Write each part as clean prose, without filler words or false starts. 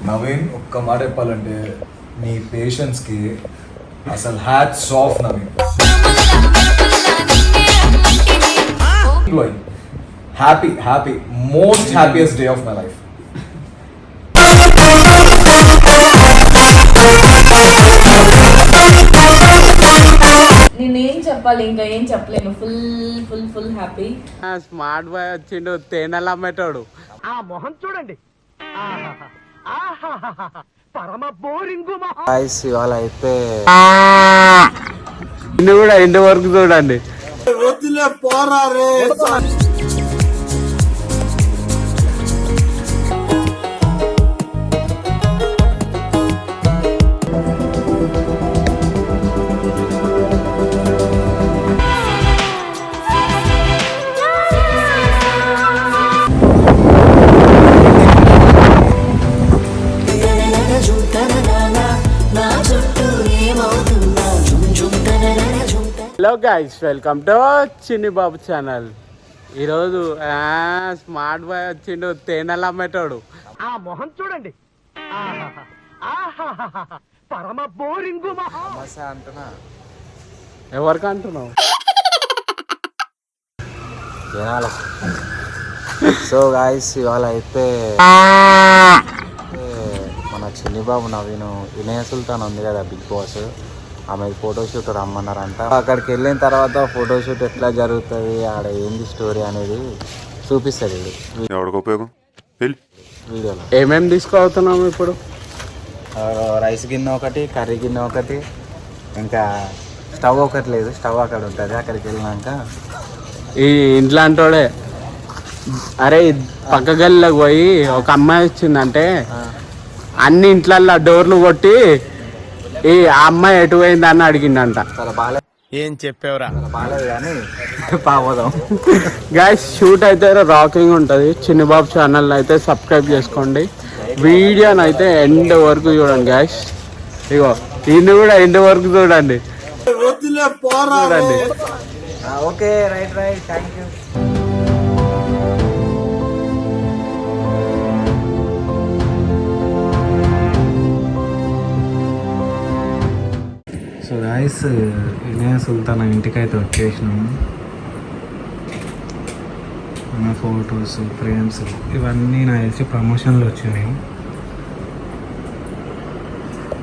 నవీన్ ఒక్క మాట చెప్పాలంటే నీ పేషెన్స్కి అసలు hats off Naveen. Happy most happiest day of my life. నేనేం చెప్పాలి, ఇంకా ఏం చెప్పలేను. Full full full happy. Smart boy వచ్చిండు, తేనెలా మెట్టాడు. ఆ మొహం చూడండి, పరమ బోరింగ్. ఇవాళ అయితే ఇన్ని కూడా ఇంటి వరకు చూడండి. హలో గైస్, వెల్కమ్ టు చిన్ని బాబు ఛానల్. ఈరోజు స్మార్ట్ బాయ్ వచ్చిండు, తేనెలా మెట్టాడు. ఆ మొహం చూడండి, పరమ బోరింగ్. అంటున్నా, ఎవరికి అంటున్నావు? జనాలకు. సో గాయస్, ఇవాళ అయితే మన చిన్ని బాబు నవీను వినయ సుల్తాన్ ఉంది కదా, బిగ్ బాస్, ఆమె ఫోటోషూట్ రమ్మన్నారంట. అక్కడికి వెళ్ళిన తర్వాత ఫోటోషూట్ ఎట్లా జరుగుతుంది, ఆడ ఏంది స్టోరీ అనేది చూపిస్తుంది వీడియోలో. ఏమేమి తీసుకోవుతున్నాము ఇప్పుడు? రైస్ గిన్నె ఒకటి, కర్రీ గిన్నె ఒకటి, ఇంకా స్టవ్ ఒకటి లేదు, స్టవ్ అక్కడ ఉంటుంది. అక్కడికి వెళ్ళినాక ఈ ఇంట్లో అంటోడే, అరే పక్క గల్లీలోకి పోయి ఒక అమ్మాయి వచ్చిందంటే అన్ని ఇంట్లల్లో డోర్లు కొట్టి ఈ అమ్మాయి ఎటు పోయింది అని అడిగిందంట. చాలా బాగా ఏం చెప్పేవరా, బాగాలేదు కానీ పాపోదాం. గైస్, షూట్ అయితే రాకింగ్ ఉంటుంది. చిన్నబాబు ఛానల్ అయితే సబ్స్క్రైబ్ చేసుకోండి. వీడియోని అయితే ఎండ్ వరకు చూడండి గైస్. ఇగో ఇన్ని కూడా ఎండ్ వరకు చూడండి. Okay, right thank you. So guys, వినయ సుల్తాన్ ఇంటికైతే వచ్చేసినాము. మన ఫొటోస్, ఫ్రేమ్స్ ఇవన్నీ నాకు తెలిసి ప్రమోషన్లో వచ్చినాయి.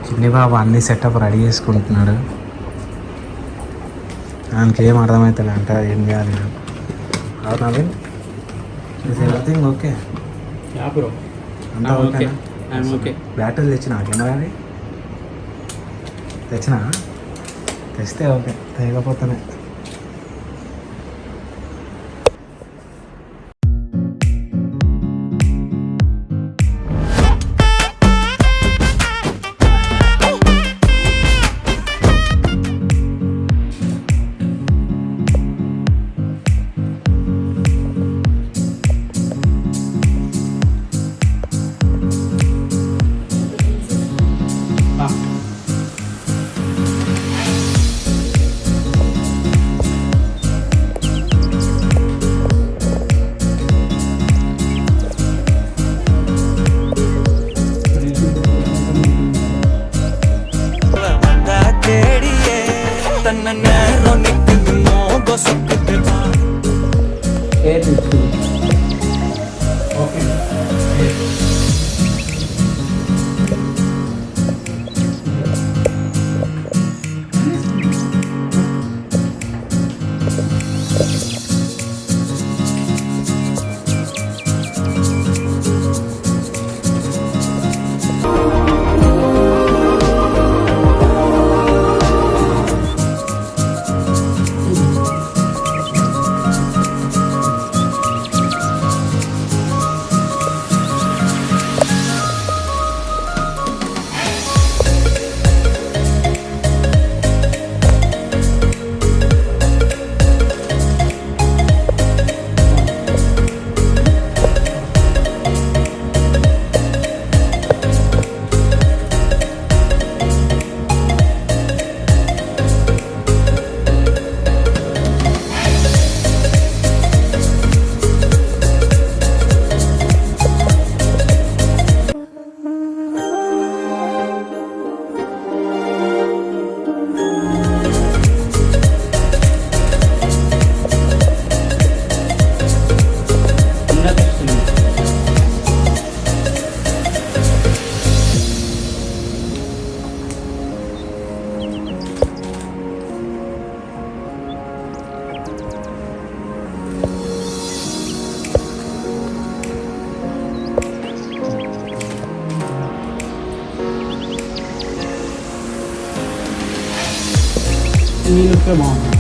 చిన్ని బాబు అన్ని సెటప్ రెడీ చేసుకుంటున్నాడు. దానికి ఏం అర్థమవుతుంది అంట, ఏం చేయాలి. Naveen, everything okay? అంతా ఓకే. బ్యాటరీ తెచ్చినా కెమెరా తెచ్చినా? తెస్తే ఓకే, తెగపోతానే. మీ లుక్కే బాగుంది.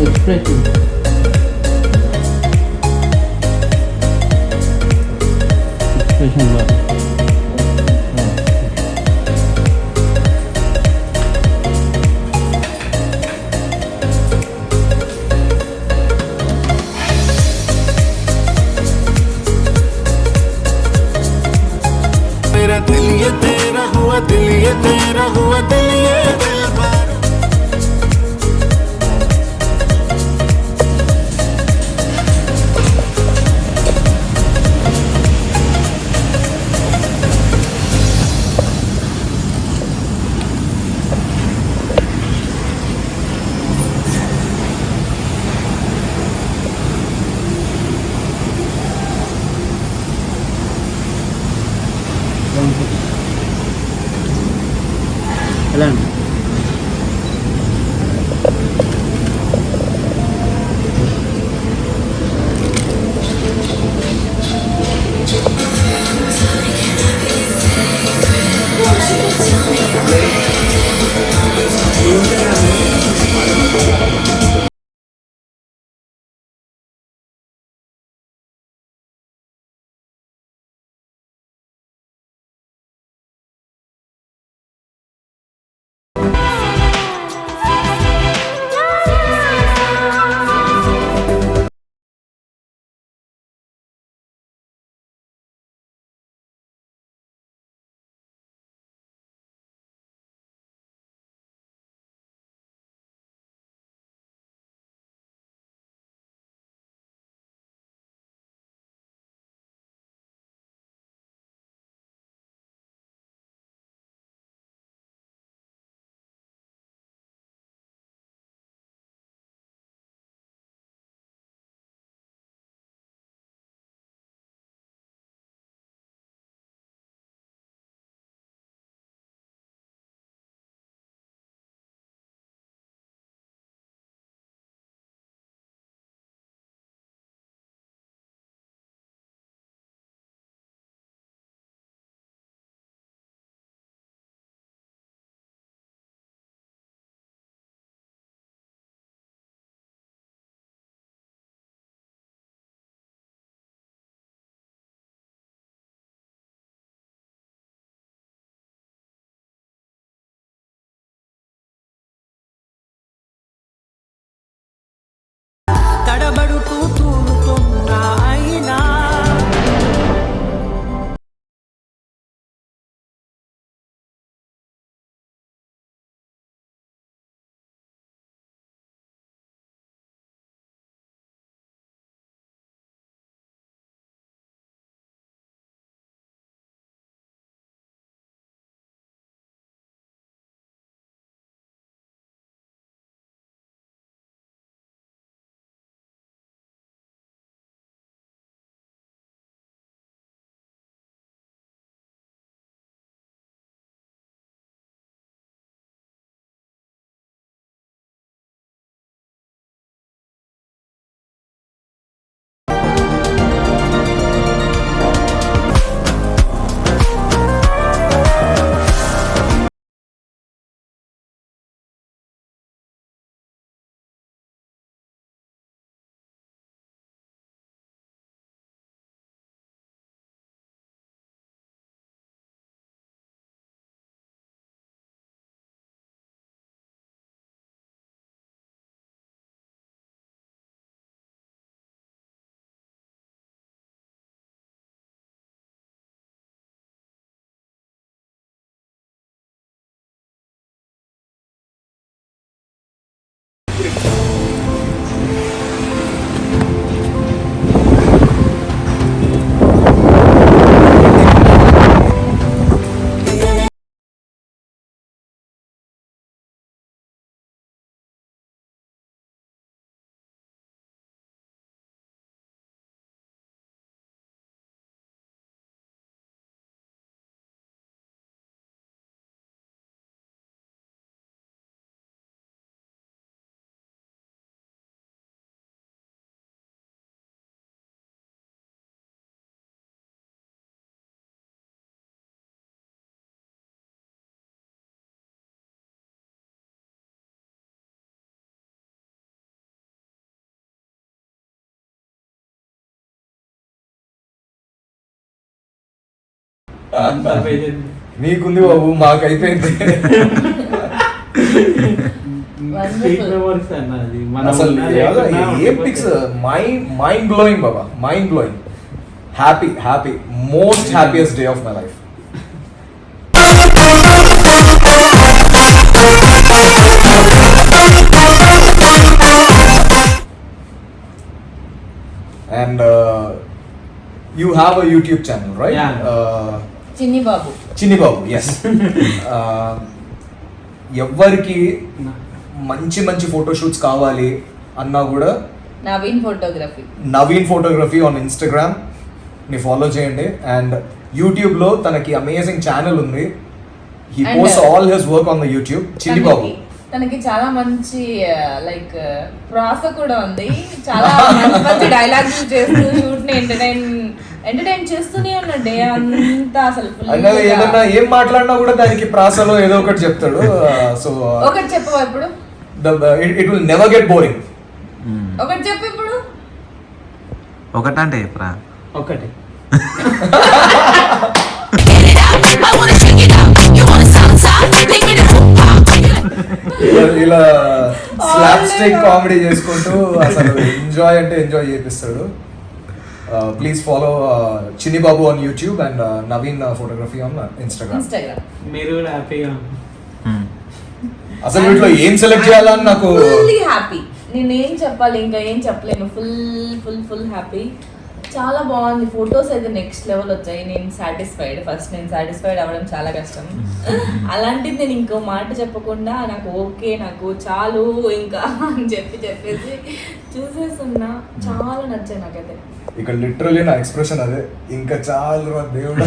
ఎక్స్ప్రెషన్ ఎక్స్ప్రెషన్ బాగా मेरा दिल ये तेरा हुआ, दिल ये तेरा हुआ, दिल ये दिल भर ఎలా అండి? నీకుంది బాబు, మాకు అయిపోయింది. అసలు ఏం పిక్స్, మైండ్ బ్లోయింగ్ బాబా, mind blowing. Happy most happiest day of my life. And you have a YouTube channel, right? Yeah. చిన్ని బాబు. చిన్ని బాబు, yes. ఎవరికి మంచి మంచి ఫోటోషూట్స్ కావాలి అన్నా కూడా నవీన్ ఫోటోగ్రఫీ ఆన్ ఇన్స్టాగ్రామ్ ని ఫాలో చేయండి. అండ్ యూట్యూబ్లో తనకి అమేజింగ్ ఛానల్ ఉంది. He post all his work on the YouTube. చిన్ని బాబు తనకి చాలా మంచి లైక్ ప్రాస కూడా ఉంది. చాలా మంచి డైలాగ్స్ చేస్తూ షూట్ ని ఎంటర్టైన్ చేస్తూనే ఉన్నాడు డే అంతా. అసలు ఏదన్నా ఏం మాట్లాడినా కూడా దానికి ప్రాసలో ఏదో ఒకటి చెప్తాడు. సో ఒకటి చెప్పవా ఇప్పుడు? It will never get boring. ఒకటి చెప్పు ఇప్పుడు. ఒకటంటే చెప్పరా? ఒకటి ఇలా స్లాప్ స్టిక్ కామెడీ చేసుకుంటూ అసలు ఎంజాయ్ అంటే enjoy చేపిస్తాడు. Please follow Chinni Babu on YouTube and Naveen photography on Instagram. మీరు హ్యాపీగా అసలు వీటిలో ఏం సెలెక్ట్ చేయాలని నాకు హ్యాపీ. నేనేం చెప్పాలి, ఇంకా ఏం చెప్పలేను. Full happy. చాలా బాగుంది. ఫొటోస్ అయితే నెక్స్ట్ లెవెల్ వచ్చాయి. నేను సాటిస్ఫైడ్. ఫస్ట్ నేను సాటిస్ఫైడ్ అవ్వడం చాలా కష్టం. అలాంటిది నేను ఇంకో మాట చెప్పకుండా నాకు ఓకే, నాకు చాలు ఇంకా అని చెప్పేసి చూసేస్తున్నా. చాలా నచ్చాయి నాకైతే. ఇక్కడ లిటరలీ నా ఎక్స్ప్రెషన్ అదే, ఇంకా చాలు దేవుడు.